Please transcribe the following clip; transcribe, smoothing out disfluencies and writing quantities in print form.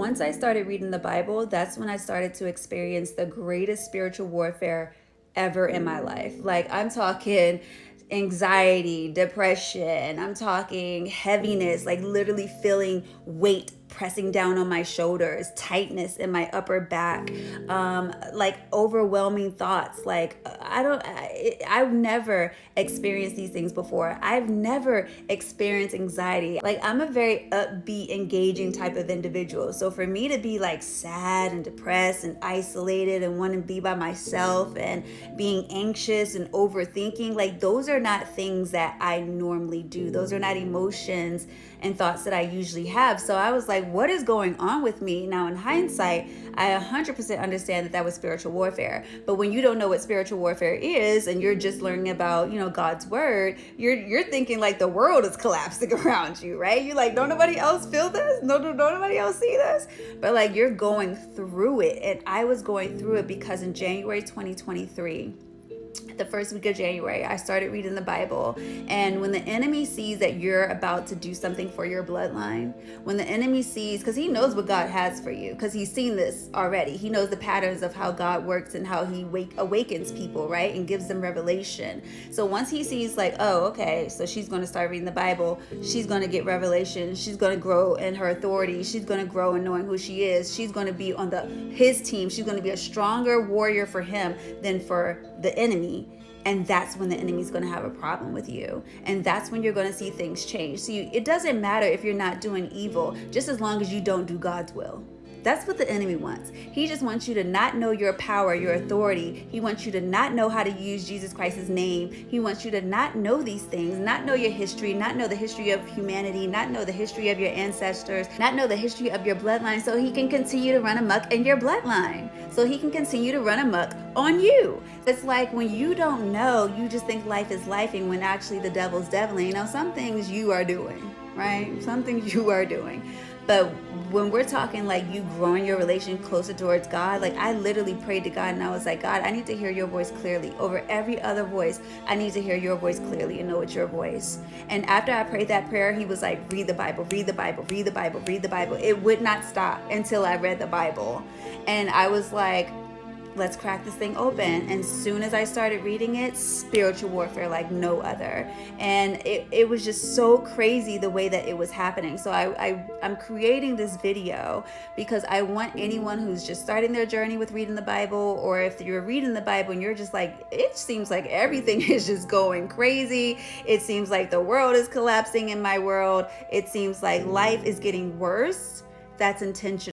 once I started reading the Bible, that's when I started to experience the greatest spiritual warfare ever in my life. Like, I'm talking anxiety, depression, I'm talking heaviness, like literally feeling weight pressing down on my shoulders, tightness in my upper back, like overwhelming thoughts. Like I've never experienced these things before. I've never experienced anxiety. Like, I'm a very upbeat, engaging type of individual. So for me to be like sad and depressed and isolated and want to be by myself and being anxious and overthinking, like, those are not things that I normally do. Those are not emotions and thoughts that I usually have. So I was like, what is going on with me? Now, in hindsight, I 100% understand that was spiritual warfare. But when you don't know what spiritual warfare is and you're just learning about, God's word, you're thinking like the world is collapsing around you, right? You're like, don't nobody else feel this? No, don't nobody else see this? But like, you're going through it. And I was going through it because in January 2023, the first week of January, I started reading the Bible. And when the enemy sees that you're about to do something for your bloodline, when the enemy sees, because he knows what God has for you, because he's seen this already. He knows the patterns of how God works and how he awakens people, right? And gives them revelation. So once he sees like, oh, okay, so she's going to start reading the Bible. She's going to get revelation. She's going to grow in her authority. She's going to grow in knowing who she is. She's going to be on his team. She's going to be a stronger warrior for him than for the enemy. And that's when the enemy's going to have a problem with you. And that's when you're going to see things change. So it doesn't matter if you're not doing evil, just as long as you don't do God's will. That's what the enemy wants. He just wants you to not know your power, your authority. He wants you to not know how to use Jesus Christ's name. He wants you to not know these things, not know your history, not know the history of humanity, not know the history of your ancestors, not know the history of your bloodline, so he can continue to run amok in your bloodline. So he can continue to run amok on you. It's like when you don't know, you just think life is lifing when actually the devil's deviling. Some things you are doing, right? Some things you are doing. But when we're talking like you growing your relation closer towards God, like I literally prayed to God and I was like, God, I need to hear your voice clearly over every other voice. I need to hear your voice clearly and know it's your voice. And after I prayed that prayer, he was like, read the Bible, read the Bible, read the Bible, read the Bible. It would not stop until I read the Bible. And I was like, let's crack this thing open. And soon as I started reading it, spiritual warfare like no other. And it was just so crazy the way that it was happening. So I'm creating this video because I want anyone who's just starting their journey with reading the Bible, or if you're reading the Bible and you're just like, it seems like everything is just going crazy. It seems like the world is collapsing in my world. It seems like life is getting worse. That's intentional.